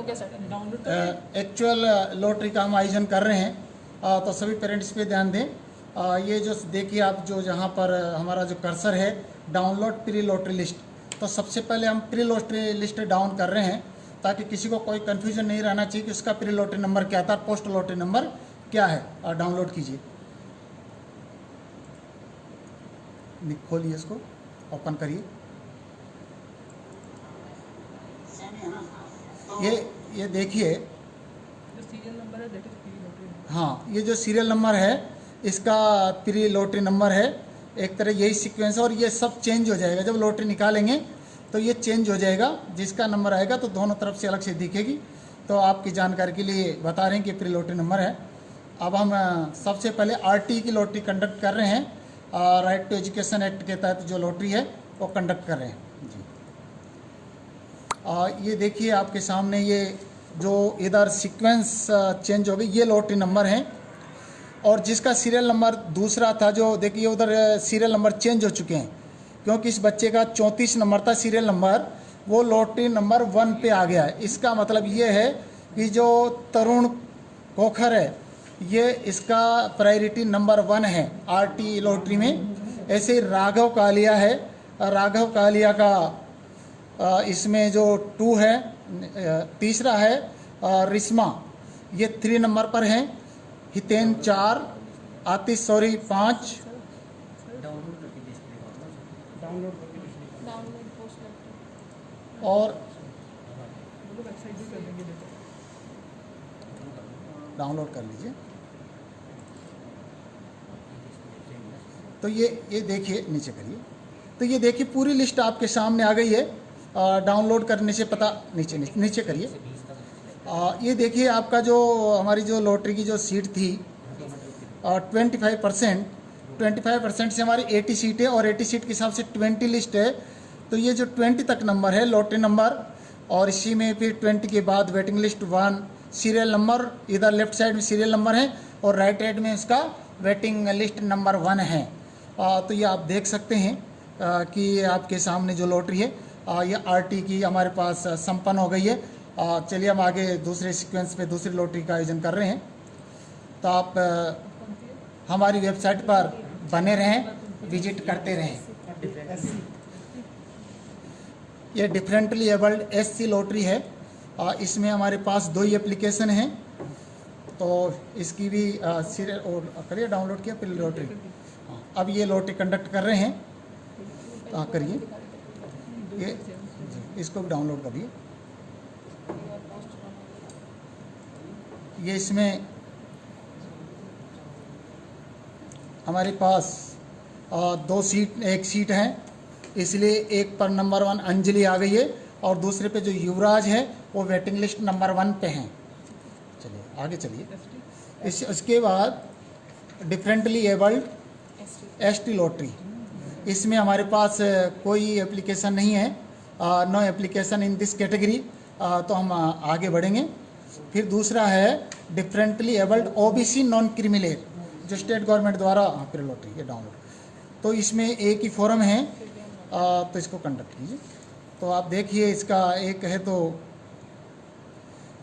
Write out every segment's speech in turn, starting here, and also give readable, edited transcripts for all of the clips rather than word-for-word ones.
Okay sir, download actual lottery का हम आयोजन कर रहे हैं, तो सभी पेरेंट्स पे ध्यान दें। ये जो देखिए आप जो जहाँ पर हमारा जो कर्सर है डाउनलोड प्री लॉटरी लिस्ट, तो सबसे पहले हम प्री लॉटरी लिस्ट डाउन कर रहे हैं ताकि किसी को कोई कन्फ्यूजन नहीं रहना चाहिए कि उसका प्री लॉटरी नंबर क्या था, पोस्ट लॉटरी नंबर क्या है। डाउनलोड कीजिए, खोलिए, इसको ओपन करिए। ये देखिए, जो सीरियल नंबर है दैट इज प्री लॉटरी। हाँ, ये जो सीरियल नंबर है इसका प्री लॉटरी नंबर है। एक तरह यही सीक्वेंस है और ये सब चेंज हो जाएगा जब लॉटरी निकालेंगे, तो ये चेंज हो जाएगा। जिसका नंबर आएगा तो दोनों तरफ से अलग से दिखेगी। तो आपकी जानकारी के लिए बता रहे हैं कि प्री लॉटरी नंबर है। अब हम सबसे पहले आरटी की लॉटरी कंडक्ट कर रहे हैं। राइट टू एजुकेशन एक्ट के तहत जो लॉटरी है वो कंडक्ट कर रहे हैं जी। ये देखिए आपके सामने ये जो इधर सीक्वेंस चेंज हो गई, ये लॉटरी नंबर हैं। और जिसका सीरियल नंबर दूसरा था, जो देखिए उधर सीरियल नंबर चेंज हो चुके हैं क्योंकि इस बच्चे का 34 नंबर था सीरियल नंबर, वो लॉटरी नंबर 1 पे आ गया है। इसका मतलब ये है कि जो तरुण खोखर है ये इसका प्रायोरिटी नंबर 1 है आरटी लॉटरी में। ऐसे राघव कालिया है, राघव कालिया का इसमें जो 2 है, तीसरा है रिश्मा, ये 3 नंबर पर हैं। हितेन 4, आतिश सौरी 5। डाउनलोड पोस्ट लॉटरी और वेबसाइट भी कर देंगे देखो। डाउनलोड कर लीजिए। तो ये देखिए, नीचे करिए, तो ये देखिए पूरी लिस्ट आपके सामने आ गई है। डाउनलोड करने से पता, नीचे करिए। ये देखिए आपका जो हमारी जो लॉटरी की जो सीट थी 25% से हमारी 80 सीट है और 80 सीट के हिसाब से 20 लिस्ट है। तो ये जो 20 तक नंबर है लॉटरी नंबर, और इसी में फिर 20 के बाद वेटिंग लिस्ट 1, सीरियल नंबर इधर लेफ्ट साइड में सीरियल नंबर है और राइट साइड में उसका वेटिंग लिस्ट नंबर 1 है। तो ये आप देख सकते हैं कि आपके सामने जो लॉटरी है ये आरटी की हमारे पास संपन्न हो गई है। चलिए हम आगे दूसरे सीक्वेंस पे दूसरी लॉटरी का आयोजन कर रहे हैं। तो आप हमारी वेबसाइट पर बने रहें, विजिट करते रहें। ये डिफरेंटली एबल्ड एससी लॉटरी है। इसमें हमारे पास 2 ही एप्लीकेशन हैं, तो इसकी भी सीरियल और करिए डाउनलोड किया फिर लॉटरी। अब ये लॉटरी कंडक्ट कर रहे हैं, तो करिए, ये इसको भी डाउनलोड करिए। ये इसमें हमारे पास 2 सीट, 1 सीट है, इसलिए एक पर नंबर 1 अंजलि आ गई है और दूसरे पे जो युवराज है वो वेटिंग लिस्ट नंबर 1 पे हैं। चलिए आगे चलिए। इसके बाद डिफरेंटली एबल्ड एसटी लॉटरी, इसमें हमारे पास कोई एप्लीकेशन नहीं है, no application in this category. तो हम आगे बढ़ेंगे। फिर दूसरा है differently abled OBC non criminal, जो स्टेट गवर्नमेंट द्वारा प्री लॉटरी, ये डाउनलोड। तो इसमें एक ही फॉर्म है, तो इसको कंडक्ट कीजिए। तो आप देखिए इसका एक है, तो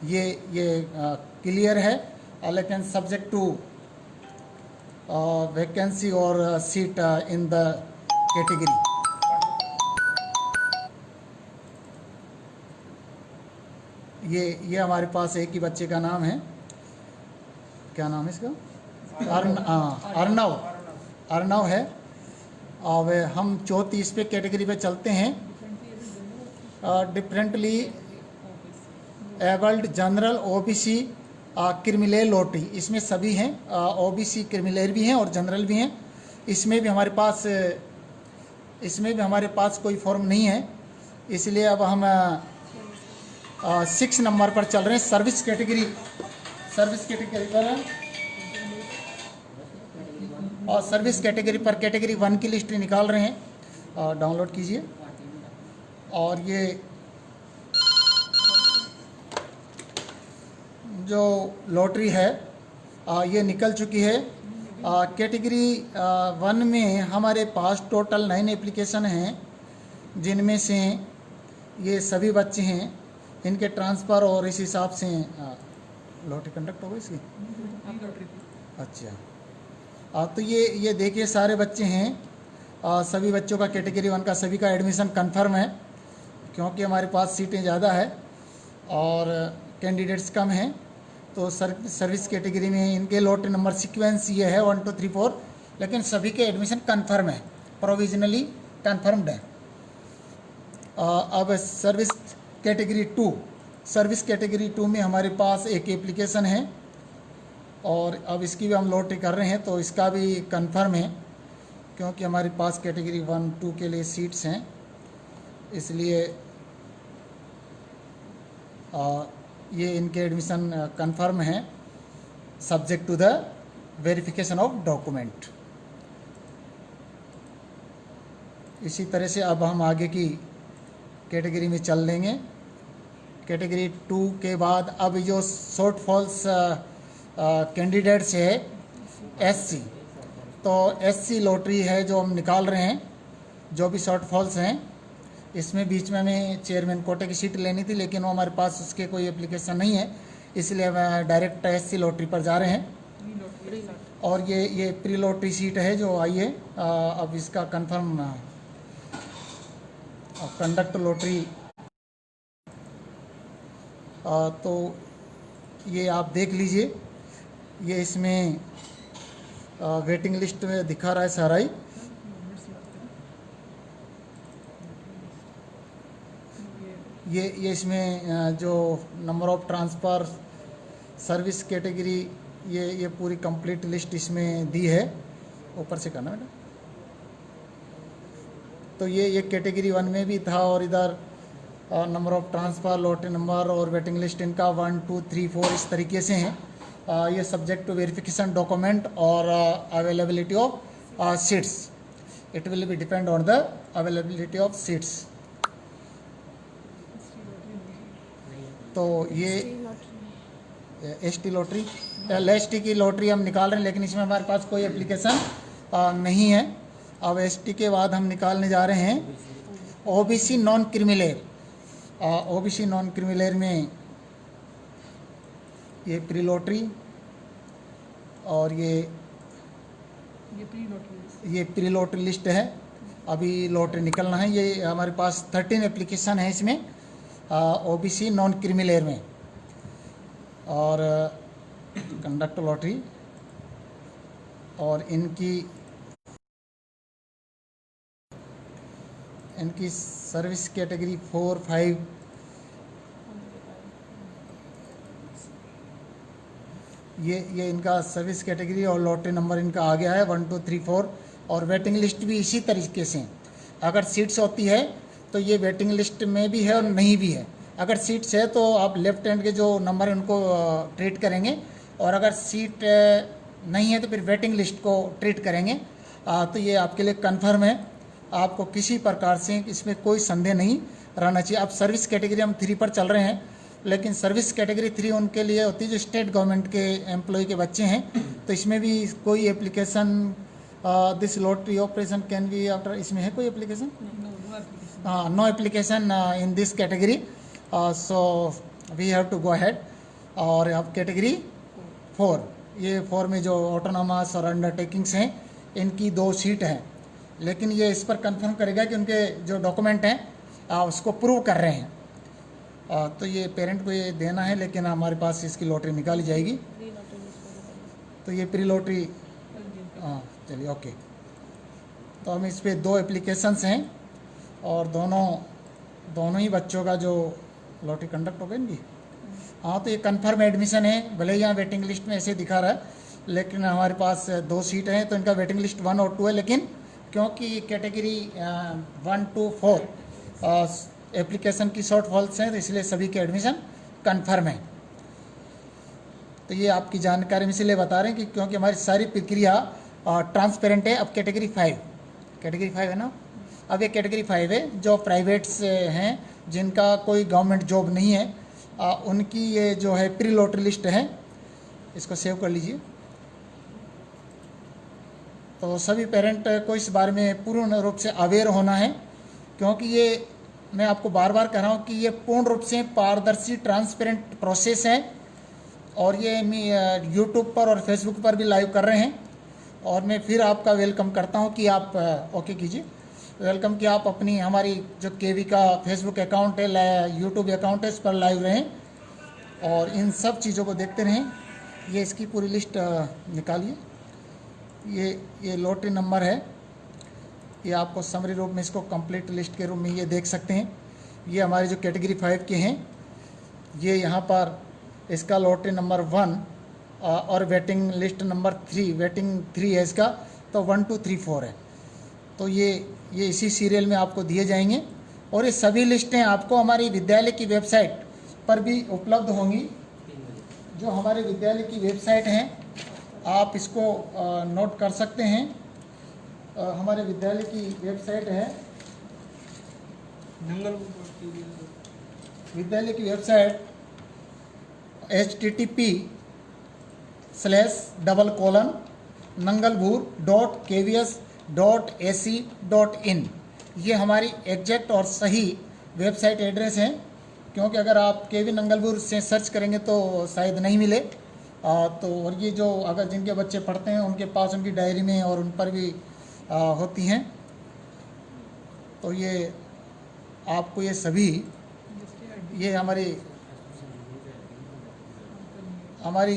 ये क्लियर है, लेकिन सब्जेक्ट टू वैकेंसी और सीट इन द कैटेगरी। ये हमारे पास एक ही बच्चे का नाम है, क्या नाम है इसका? अर्णव है। और हम 34 पे कैटेगरी पे चलते हैं। Differently abled general OBC criminal lottery, इसमें सभी हैं, ओबीसी क्रिमिनल भी हैं और जनरल भी हैं। इसमें भी हमारे पास कोई फॉर्म नहीं है, इसलिए अब हम 6 नंबर पर चल रहे हैं, सर्विस कैटेगरी पर। और सर्विस कैटेगरी पर कैटेगरी 1 की लिस्ट निकाल रहे हैं, डाउनलोड कीजिए। और ये जो लॉटरी है ये निकल चुकी है। कैटेगरी 1 में हमारे पास टोटल 9 एप्लीकेशन हैं, जिनमें से ये सभी बच्चे हैं इनके ट्रांसफ़र और इस हिसाब से लॉटरी कंडक्ट होगा इसकी। प्री लॉटरी थी। अच्छा, तो ये देखिए सारे बच्चे हैं, सभी बच्चों का कैटेगरी 1 का सभी का एडमिशन कंफर्म है, क्योंकि हमारे पास सीटें ज़्यादा है और कैंडिडेट्स कम हैं। तो सर्विस कैटेगरी में इनके लॉटरी नंबर सीक्वेंस ये है 1 2 3 4, लेकिन सभी के एडमिशन कंफर्म है, प्रोविजनली कंफर्म्ड है। अब सर्विस कैटेगरी 2 में हमारे पास एक एप्लीकेशन है और अब इसकी भी हम लॉटरी कर रहे हैं, तो इसका भी कंफर्म है, क्योंकि हमारे पास कैटेगरी 1 2 के लिए सीट्स हैं, इसलिए ये इनके एडमिशन कंफर्म है, subject to the verification of document. इसी तरह से अब हम आगे की कैटेगरी में चल लेंगे। कैटेगरी 2 के बाद अब जो शॉर्ट फॉल्स कैंडिडेट्स है एससी, तो एससी लॉटरी है जो हम निकाल रहे हैं, जो भी शॉर्ट फॉल्स हैं। इसमें बीच में हमें चेयरमैन कोटे की सीट लेनी थी, लेकिन वो हमारे पास उसके कोई एप्लीकेशन नहीं है, इसलिए हम डायरेक्ट एससी लॉटरी पर जा रहे हैं। और ये प्री लॉटरी सीट है जो आई है, अब इसका कंफर्म कंडक्ट लॉटरी, तो ये आप देख लीजिए, ये इसमें वेटिंग लिस्ट में दिखा रहा है सारा ही। ये इसमें जो number of transfer, service category, ये पूरी कंप्लीट लिस्ट इसमें दी है, ऊपर से करना बेटा। तो ये कैटेगरी 1 में भी था, और इधर number of transfer, lottery number और वेटिंग लिस्ट इनका 1 2 3 4 इस तरीके से हैं। ये सब्जेक्ट टू वेरिफिकेशन डॉक्यूमेंट और availability of seats, it will be depend on the availability of seats. तो ये एसटी लॉटरी, एसटी की लॉटरी हम निकाल रहे हैं, लेकिन इसमें हमारे पास कोई एप्लीकेशन नहीं है। अब एसटी के बाद हम निकालने जा रहे हैं OBC non creamy layer. OBC non creamy layer में ये प्री लॉटरी और ये प्री लॉटरी लिस्ट है, अभी लॉटरी निकलना है। ये हमारे पास 13 एप्लीकेशन है इसमें ओबीसी नॉन क्रिमिलेयर में, और कंडक्ट लॉटरी, और इनकी सर्विस कैटेगरी 4 5 ये इनका सर्विस कैटेगरी और लॉटरी नंबर इनका आ गया है 1 2 3 4, और वेटिंग लिस्ट भी इसी तरीके से। अगर सीट्स होती है तो ये वेटिंग लिस्ट में भी है और नहीं भी है। अगर सीट्स है तो आप लेफ्ट हैंड के जो नंबर है उनको ट्रीट करेंगे, और अगर सीट नहीं है तो फिर वेटिंग लिस्ट को ट्रीट करेंगे। तो ये आपके लिए कंफर्म है, आपको किसी प्रकार से इसमें कोई संदेह नहीं रहना चाहिए। अब सर्विस कैटेगरी हम 3 पर चल रहे हैं, लेकिन सर्विस कैटेगरी 3 उनके लिए होती है जो स्टेट गवर्नमेंट के एम्प्लॉय के बच्चे हैं। तो इसमें भी कोई application, this lottery operation can be after, इसमें है कोई application? No application in this category, so we have to go ahead. और अब कैटेगरी 4, ये 4 में जो ऑटोनॉमस और अंडरटेकिंग्स हैं इनकी 2 सीट हैं, लेकिन ये इस पर कंफर्म करेगा कि उनके जो डॉक्यूमेंट हैं उसको प्रूव कर रहे हैं। तो ये पेरेंट को ये देना है, लेकिन हमारे पास इसकी लॉटरी निकाली जाएगी। तो ये प्री लॉटरी, चलिए ओके। तो हम इस पर 2 एप्लीकेशंस हैं, और दोनों ही बच्चों का जो लॉटरी कंडक्ट होगा इनकी। तो ये कंफर्म एडमिशन है, भले ही यहाँ वेटिंग लिस्ट में ऐसे दिखा रहा है, लेकिन हमारे पास 2 सीट हैं, तो इनका वेटिंग लिस्ट 1 और 2 है। लेकिन क्योंकि कैटेगरी 1 2 4 एप्लीकेशन की शॉर्ट फॉल्स हैं, तो इसलिए सभी के एडमिशन कंफर्म है। तो ये आपकी जानकारी में इसलिए बता रहे हैं कि क्योंकि हमारी सारी प्रक्रिया ट्रांसपेरेंट है। अब कैटेगरी 5 है ना, अब ये कैटेगरी 5 है जो प्राइवेट्स हैं, जिनका कोई गवर्नमेंट जॉब नहीं है, उनकी ये जो है प्री लॉटरी लिस्ट है, इसको सेव कर लीजिए। तो सभी पेरेंट को इस बारे में पूर्ण रूप से अवेयर होना है, क्योंकि ये मैं आपको बार बार कह रहा हूँ कि ये पूर्ण रूप से पारदर्शी ट्रांसपेरेंट प्रोसेस है और ये यूट्यूब पर और फेसबुक पर भी लाइव कर रहे हैं। और मैं फिर आपका वेलकम करता हूँ कि आप ओके कीजिए, वेलकम कि आप अपनी हमारी जो केवी का फेसबुक अकाउंट है, यूट्यूब अकाउंट है, इस पर लाइव रहें और इन सब चीज़ों को देखते रहें। ये इसकी पूरी लिस्ट निकालिए। ये लॉटरी नंबर है, ये आपको समरी रूप में इसको कंप्लीट लिस्ट के रूप में ये देख सकते हैं। ये हमारे जो कैटेगरी 5 के हैं, ये यहाँ पर इसका लॉटरी नंबर 1 और वेटिंग लिस्ट नंबर 3, वेटिंग 3 है इसका, तो 1 2 3 4 है। तो ये इसी सीरियल में आपको दिए जाएंगे और ये सभी लिस्टें आपको हमारी विद्यालय की वेबसाइट पर भी उपलब्ध होंगी। जो हमारे विद्यालय की वेबसाइट है आप इसको नोट कर सकते हैं। हमारे विद्यालय की वेबसाइट है विद्यालय की वेबसाइट http://nangalbur.kvs.ac.in। ये हमारी एग्जैक्ट और सही वेबसाइट एड्रेस है, क्योंकि अगर आप केवी नंगलबुर से सर्च करेंगे तो शायद नहीं मिले। तो और ये जो अगर जिनके बच्चे पढ़ते हैं उनके पास उनकी डायरी में और उन पर भी होती हैं। तो ये आपको ये सभी ये हमारी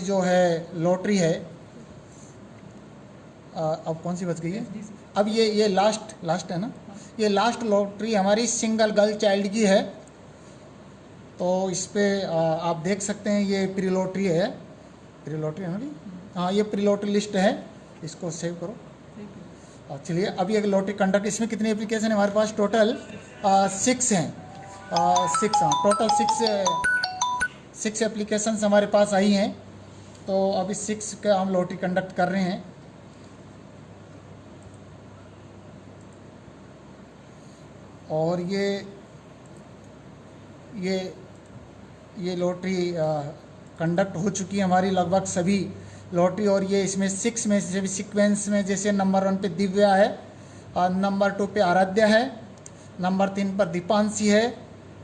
जो है लॉटरी है, अब कौन सी बच गई है? अब ये लास्ट है ना, ये लास्ट लॉटरी हमारी सिंगल गर्ल चाइल्ड की है। तो इस पे आप देख सकते हैं ये प्री लॉटरी है ना जी? हाँ, ये प्री लॉटरी लिस्ट है, इसको सेव करो। चलिए, अभी एक लॉटरी कंडक्ट, इसमें कितनी एप्लीकेशन है हमारे पास? टोटल 6 हैं। 6 हाँ, टोटल 6 एप्लीकेशंस हमारे पास आई हैं। तो अभी 6 का हम लॉटरी कंडक्ट कर रहे हैं। और ये लॉटरी कंडक्ट हो चुकी है हमारी लगभग सभी लॉटरी। और ये इसमें 6 में से भी सीक्वेंस में, जैसे नंबर 1 पे दिव्या है, नंबर 2 पे आराध्या है, नंबर 3 पर दीपांशी है,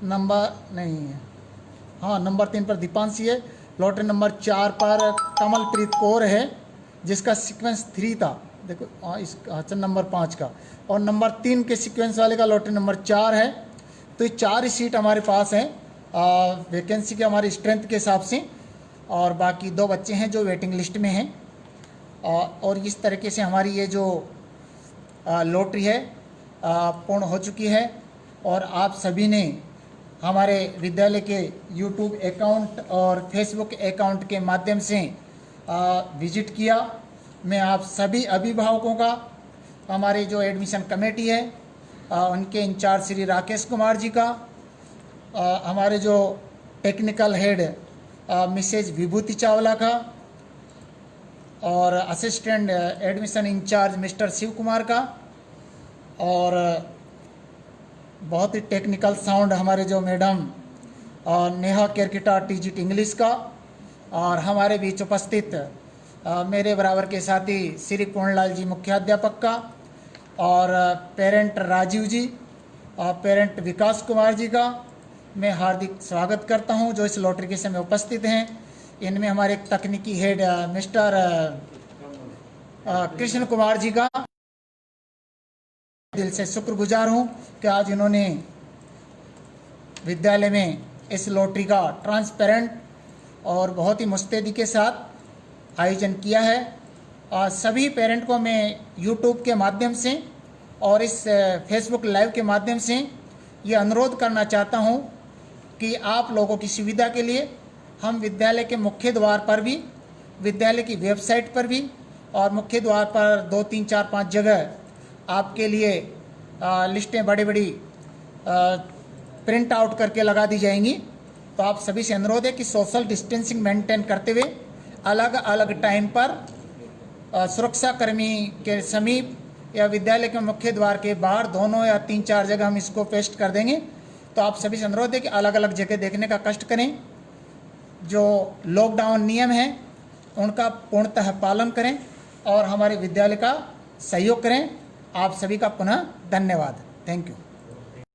नंबर 3 पर दीपांशी है। लॉटरी नंबर 4 पर कमलप्रीत कौर है, जिसका सीक्वेंस 3 था, देखो इसका नंबर 5 का। और नंबर 3 के सीक्वेंस वाले का लॉटरी नंबर 4 है। तो ये 4 ही सीट हमारे पास हैं वैकेंसी के हमारी स्ट्रेंथ के हिसाब से, और बाकी 2 बच्चे हैं जो वेटिंग लिस्ट में हैं। और इस तरीके से हमारी ये जो लॉटरी है पूर्ण हो चुकी है। और आप सभी ने हमारे विद्यालय के यूट्यूब अकाउंट और फेसबुक अकाउंट के माध्यम से विजिट किया। मैं आप सभी अभिभावकों का, हमारे जो एडमिशन कमेटी है उनके इंचार्ज श्री राकेश कुमार जी का, हमारे जो technical head Mrs Vibhuti Chawla का, और assistant admission in charge mister Shiv Kumar का, और बहुत ही टेक्निकल साउंड हमारे जो madam Neha Kerketta TGT English का, और हमारे बीच उपस्थित मेरे बराबर के साथी श्री पूर्णलाल जी मुख्याध्यापक का, और पेरेंट राजीव जी और पेरेंट विकास कुमार जी का मैं हार्दिक स्वागत करता हूं, जो इस लॉटरी के समय उपस्थित हैं। इनमें हमारे तकनीकी हेड मिस्टर कृष्ण कुमार जी का दिल से शुक्रगुजार हूं कि आज इन्होंने विद्यालय में इस लॉटरी का ट्रांसपेरेंट और बहुत ही मुस्तैदी के साथ आयोजन किया है। और सभी पेरेंट को मैं यूट्यूब के माध्यम से और इस फेसबुक लाइव के माध्यम से ये अनुरोध करना चाहता हूं कि आप लोगों की सुविधा के लिए हम विद्यालय के मुख्य द्वार पर भी, विद्यालय की वेबसाइट पर भी, और मुख्य द्वार पर 2 3 4 5 जगह आपके लिए लिस्टें बड़ी प्रिंट आउट करके लगा दी जाएंगी। तो आप सभी से अनुरोध है कि सोशल डिस्टेंसिंग मेंटेन करते हुए अलग अलग टाइम पर सुरक्षाकर्मी के समीप या विद्यालय के मुख्य द्वार के बाहर दोनों या 3 4 जगह हम इसको पेस्ट कर देंगे। तो आप सभी से अनुरोध है कि अलग अलग जगह देखने का कष्ट करें। जो लॉकडाउन नियम हैं उनका पूर्णतः पालन करें और हमारे विद्यालय का सहयोग करें। आप सभी का पुनः धन्यवाद। Thank you.